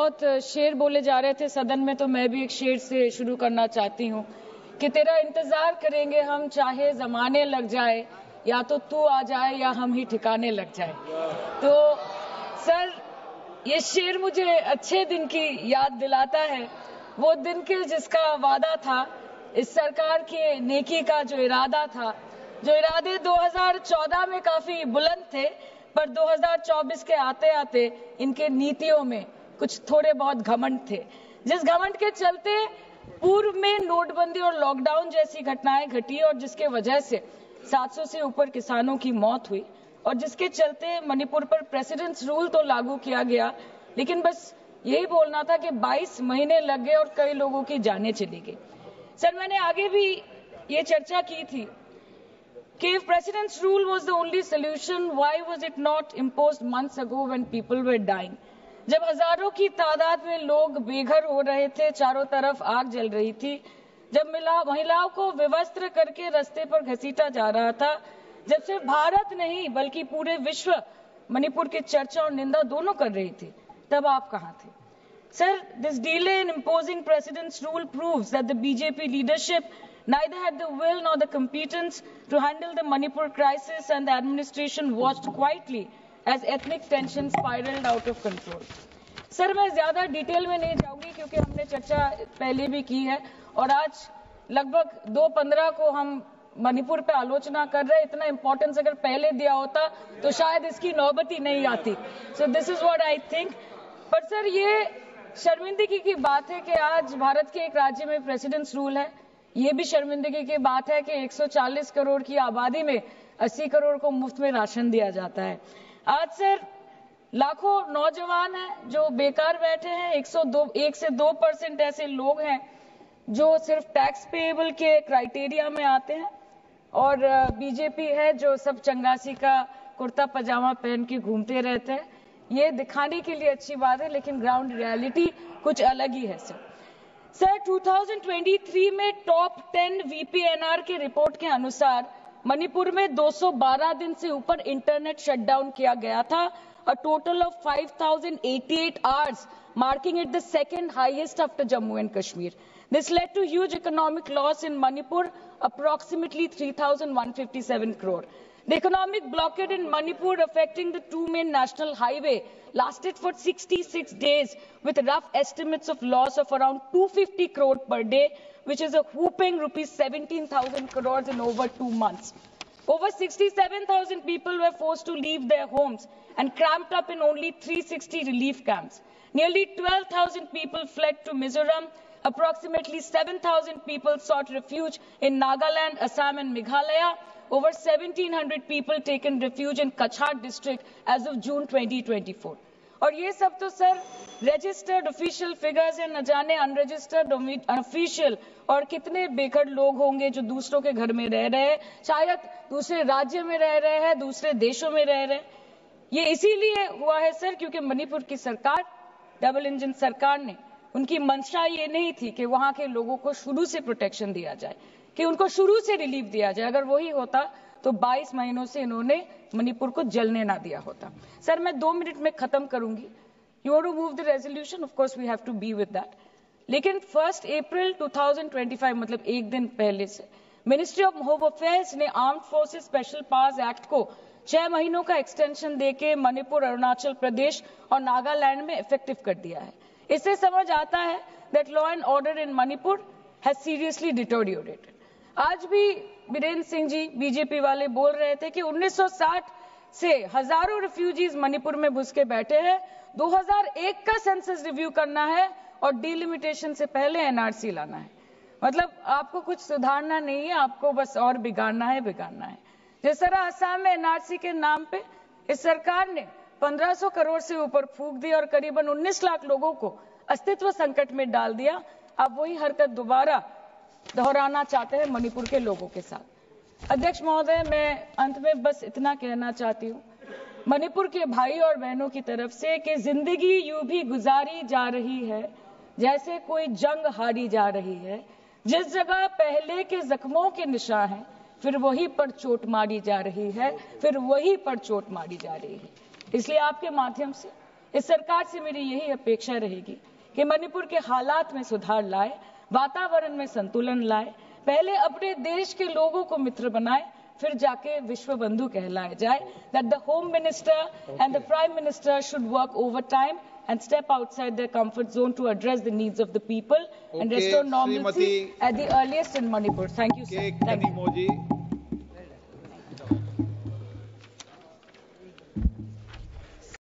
बहुत शेर बोले जा रहे थे सदन में, तो मैं भी एक शेर से शुरू करना चाहती हूँ कि तेरा इंतजार करेंगे हम, चाहे जमाने लग जाए, या तो तू आ जाए या हम ही ठिकाने लग जाए। तो सर, ये शेर मुझे अच्छे दिन की याद दिलाता है, वो दिन के जिसका वादा था, इस सरकार के नेकी का जो इरादा था, जो इरादे 2014 में काफी बुलंद थे, पर 2024 के आते आते इनके नीतियों में कुछ थोड़े बहुत घमंड थे, जिस घमंड के चलते पूर्व में नोटबंदी और लॉकडाउन जैसी घटनाएं घटी और जिसके वजह से 700 से ऊपर किसानों की मौत हुई, और जिसके चलते मणिपुर पर प्रेसिडेंट्स रूल तो लागू किया गया, लेकिन बस यही बोलना था कि 22 महीने लग गए और कई लोगों की जानें चली गई। सर, मैंने आगे भी ये चर्चा की थी कि if president's rule was the only solution, why was it not imposed months ago when people were dying? जब हजारों की तादाद में लोग बेघर हो रहे थे, चारों तरफ आग जल रही थी, जब महिलाओं को विवस्त्र करके रास्ते पर घसीटा जा रहा था, जब सिर्फ भारत नहीं बल्कि पूरे विश्व मणिपुर की चर्चा और निंदा दोनों कर रही थी, तब आप कहां थे? Sir, this delay in imposing president's rule proves that the BJP leadership neither had the will nor the competence to handle the Manipur crisis, and the administration watched quietly as ethnic tensions spiraled out of control. Sir, मैं ज्यादा detail में नहीं जाऊंगी क्योंकि हमने चर्चा पहले भी की है, और आज लगभग 2:15 को हम मणिपुर पे आलोचना कर रहे हैं। इतना इंपॉर्टेंस अगर पहले दिया होता तो शायद इसकी नौबत ही नहीं आती। So this is what I think. पर सर, ये शर्मिंदगी की बात है कि आज भारत के एक राज्य में प्रेसिडेंट्स रूल है। ये भी शर्मिंदगी की बात है कि 140 करोड़ की आबादी में 80 करोड़ को मुफ्त में राशन दिया जाता है। आज सर, लाखों नौजवान हैं जो बेकार बैठे हैं। 1 से 2% ऐसे लोग हैं जो सिर्फ टैक्स पेएबल के क्राइटेरिया में आते हैं, और बीजेपी है जो सब चंगासी का कुर्ता पजामा पहन के घूमते रहते हैं। ये दिखाने के लिए अच्छी बात है, लेकिन ग्राउंड रियलिटी कुछ अलग ही है। सर 2023 में टॉप 10 VPNR के रिपोर्ट के अनुसार मणिपुर में 212 दिन से ऊपर इंटरनेट शटडाउन किया गया था, a total of 5088 hours, marking it the second highest after Jammu and Kashmir. This led to huge economic loss in Manipur, approximately 3,157 crore. The economic blockade in Manipur affecting the two main national highway lasted for 66 days, with rough estimates of loss of around 250 crore per day, which is a whopping rupees 17,000 crores in over 2 months. Over 67,000 people were forced to leave their homes and cramped up in only 360 relief camps. Nearly 12,000 people fled to Mizoram. Approximately 7,000 people sought refuge in Nagaland, Assam and Meghalaya. Over 1,700 people taken refuge in Kachhar district as of June 2024. और ये सब तो sir registered official figures है, न जाने unregistered official और कितने बेघर लोग होंगे जो दूसरों के घर में रह रहे हैं, शायद दूसरे राज्य में रह रहे हैं, दूसरे देशों में रह रहे हैं। ये इसीलिए हुआ है सर क्योंकि मणिपुर की सरकार, डबल इंजन सरकार ने, उनकी मंशा ये नहीं थी कि वहां के लोगों को शुरू से प्रोटेक्शन दिया जाए, कि उनको शुरू से रिलीफ दिया जाए। अगर वही होता तो 22 महीनों से इन्होंने मणिपुर को जलने ना दिया होता। सर, मैं 2 मिनट में खत्म करूंगी। You want to move the resolution, of course we have to be with that, लेकिन 1 अप्रैल 2025 मतलब एक दिन पहले से मिनिस्ट्री ऑफ होम अफेयर्स ने armed forces special powers act को 6 महीनों का एक्सटेंशन देके मणिपुर, अरुणाचल प्रदेश और नागालैंड में इफेक्टिव कर दिया है। इससे समझ आता है that law and order in Manipur has seriously deteriorated. आज भी बीरेन्द्र सिंह जी बीजेपी वाले बोल रहे थे कि 1960 से हजारों रिफ्यूजीज मणिपुर में घुस के बैठे हैं, 2001 का सेंसस रिव्यू करना है और डिलिमिटेशन से पहले एनआरसी लाना है। मतलब आपको कुछ सुधारना नहीं है, आपको बस और बिगाड़ना है। जिस तरह असम में एनआरसी के नाम पे इस सरकार ने 1500 करोड़ से ऊपर फूंक दी और करीबन 19 लाख लोगों को अस्तित्व संकट में डाल दिया, अब वही हरकत दोबारा दोहराना चाहते हैं मणिपुर के लोगों के साथ। अध्यक्ष महोदय, मैं अंत में बस इतना कहना चाहती हूँ मणिपुर के भाई और बहनों की तरफ से कि जिंदगी यूं भी गुजारी जा रही है जैसे कोई जंग हारी जा रही है। जिस जगह पहले के जख्मों के निशान हैं, फिर वहीं पर चोट मारी जा रही है, इसलिए आपके माध्यम से इस सरकार से मेरी यही अपेक्षा रहेगी कि मणिपुर के हालात में सुधार लाए, वातावरण में संतुलन लाए, पहले अपने देश के लोगों को मित्र बनाए, फिर जाके विश्व बंधु कहलाए जाए. That the Home Minister and the Prime Minister should work overtime and step outside their comfort zone to address the needs of the people and restore normalcy at the earliest in Manipur. Thank you, sir. Thank you.